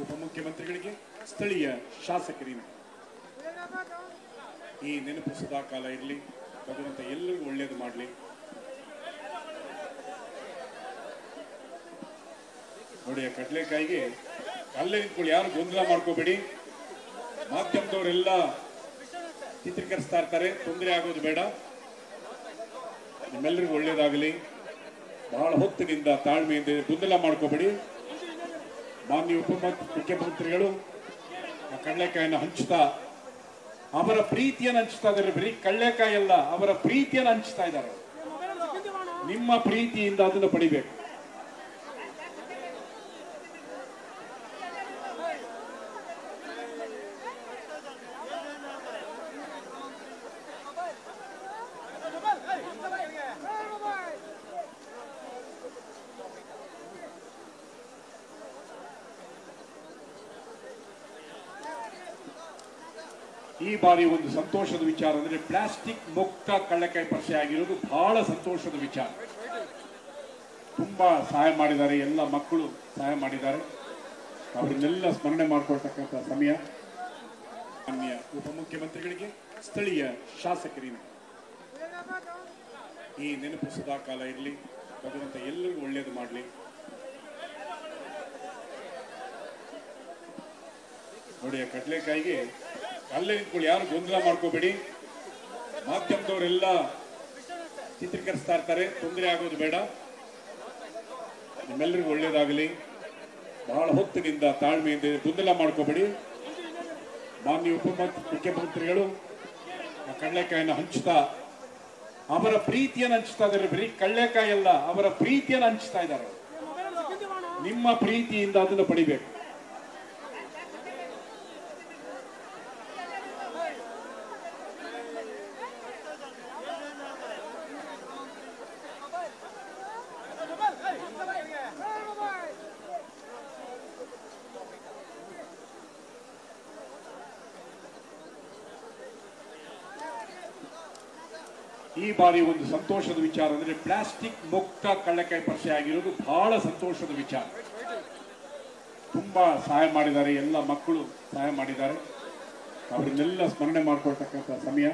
ಉಪಮುಖ್ಯಮಂತ್ರಿಗಳಿಗೆ ಸ್ಥಳೀಯ ಶಾಸಕರಿಂದ ಈ ನೆನಪು ಸದಾ ಕಾಲ ಇರಲಿ. ಭಗವಂತ ಎಲ್ಲರಿಗೂ ಒಳ್ಳೆಯದು ಮಾಡಲಿ. ನೋಡಿ, ಕಡಲೆಕಾಯಿಗೆ ಅಲ್ಲೇ ನಿಂತ್ಕೊಳ್ಳಿ, ಯಾರು ಗೊಂದಲ ಮಾಡ್ಕೋಬೇಡಿ. ಮಾಧ್ಯಮದವರೆಲ್ಲ ಚಿತ್ರೀಕರಿಸ್ತಾ ಇರ್ತಾರೆ, ತೊಂದರೆ ಆಗೋದು ಬೇಡ. ನಿಮ್ಮೆಲ್ಲರಿಗೂ ಒಳ್ಳೆಯದಾಗಲಿ. ಬಹಳ ಹೊತ್ತಿನಿಂದ ತಾಳ್ಮೆಯಿಂದ ಗೊಂದಲ ಮಾಡ್ಕೋಬೇಡಿ. ಮಾನ್ಯ ಮುಖ್ಯಮಂತ್ರಿಗಳು ಆ ಕಡಲೆಕಾಯಿನ ಹಂಚ್ತಾ ಅವರ ಪ್ರೀತಿಯನ್ನು ಹಂಚ್ತಾ ಇದ್ದಾರೆ. ಬರೀ ಕಡಲೆಕಾಯಿ ಅಲ್ಲ, ಅವರ ಪ್ರೀತಿಯನ್ನು ಹಂಚ್ತಾ ಇದ್ದಾರೆ. ನಿಮ್ಮ ಪ್ರೀತಿಯಿಂದ ಅದನ್ನು ಪಡಿಬೇಕು. ಈ ಬಾರಿ ಒಂದು ಸಂತೋಷದ ವಿಚಾರ ಅಂದ್ರೆ ಪ್ಲಾಸ್ಟಿಕ್ ಮುಕ್ತ ಕಡಲೆಕಾಯಿ ಪರಿಚಯ ಆಗಿರೋದು ಬಹಳ ಸಂತೋಷದ ವಿಚಾರ. ತುಂಬಾ ಸಹಾಯ ಮಾಡಿದ್ದಾರೆ, ಎಲ್ಲ ಮಕ್ಕಳು ಸಹಾಯ ಮಾಡಿದ್ದಾರೆ. ಅವರನ್ನೆಲ್ಲ ಸ್ಮರಣೆ ಮಾಡಿಕೊಳ್ತಕ್ಕಂಥ ಸಮಯ. ಮಾನ್ಯ ಉಪಮುಖ್ಯಮಂತ್ರಿಗಳಿಗೆ ಸ್ಥಳೀಯ ಶಾಸಕರಿಂದ ಈ ನೆನಪು ಸದಾ ಕಾಲ ಇರಲಿ. ಭಗವಂತ ಎಲ್ಲರಿಗೂ ಒಳ್ಳೆಯದು ಮಾಡಲಿ. ನೋಡಿ, ಕಡಲೆಕಾಯಿಗೆ ಅಲ್ಲೇ ನಿಂತ್ಕೊಳ್ಳಿ, ಯಾರು ಗೊಂದಲ ಮಾಡ್ಕೋಬೇಡಿ. ಮಾಧ್ಯಮದವರೆಲ್ಲ ಚಿತ್ರೀಕರಿಸ್ತಾ ಇರ್ತಾರೆ, ತೊಂದರೆ ಆಗೋದು ಬೇಡ. ನಿಮ್ಮೆಲ್ಲರಿಗೂ ಒಳ್ಳೆಯದಾಗಲಿ. ಬಹಳ ಹೊತ್ತಿನಿಂದ ತಾಳ್ಮೆಯಿಂದ ಗೊಂದಲ ಮಾಡ್ಕೋಬೇಡಿ. ಮಾನ್ಯ ಮುಖ್ಯಮಂತ್ರಿಗಳು ಆ ಕಡಲೆಕಾಯಿನ ಹಂಚ್ತಾ ಅವರ ಪ್ರೀತಿಯನ್ನು ಹಂಚ್ತಾ ಇದ್ದಾರೆ. ಬರೀ ಕಡಲೆಕಾಯಿ ಅಲ್ಲ, ಅವರ ಪ್ರೀತಿಯನ್ನು ಹಂಚ್ತಾ ಇದ್ದಾರೆ. ನಿಮ್ಮ ಪ್ರೀತಿಯಿಂದ ಅದನ್ನು ಪಡಿಬೇಕು. ಈ ಬಾರಿ ಒಂದು ಸಂತೋಷದ ವಿಚಾರ ಅಂದ್ರೆ ಪ್ಲಾಸ್ಟಿಕ್ ಮುಕ್ತ ಕಡಲೆಕಾಯಿ ಪರಿಚಯ ಆಗಿರೋದು ಬಹಳ ಸಂತೋಷದ ವಿಚಾರ. ತುಂಬಾ ಸಹಾಯ ಮಾಡಿದ್ದಾರೆ, ಎಲ್ಲ ಮಕ್ಕಳು ಸಹಾಯ ಮಾಡಿದ್ದಾರೆ. ಅವರನ್ನೆಲ್ಲ ಸ್ಮರಣೆ ಮಾಡಿಕೊಳ್ತಕ್ಕಂಥ ಸಮಯ.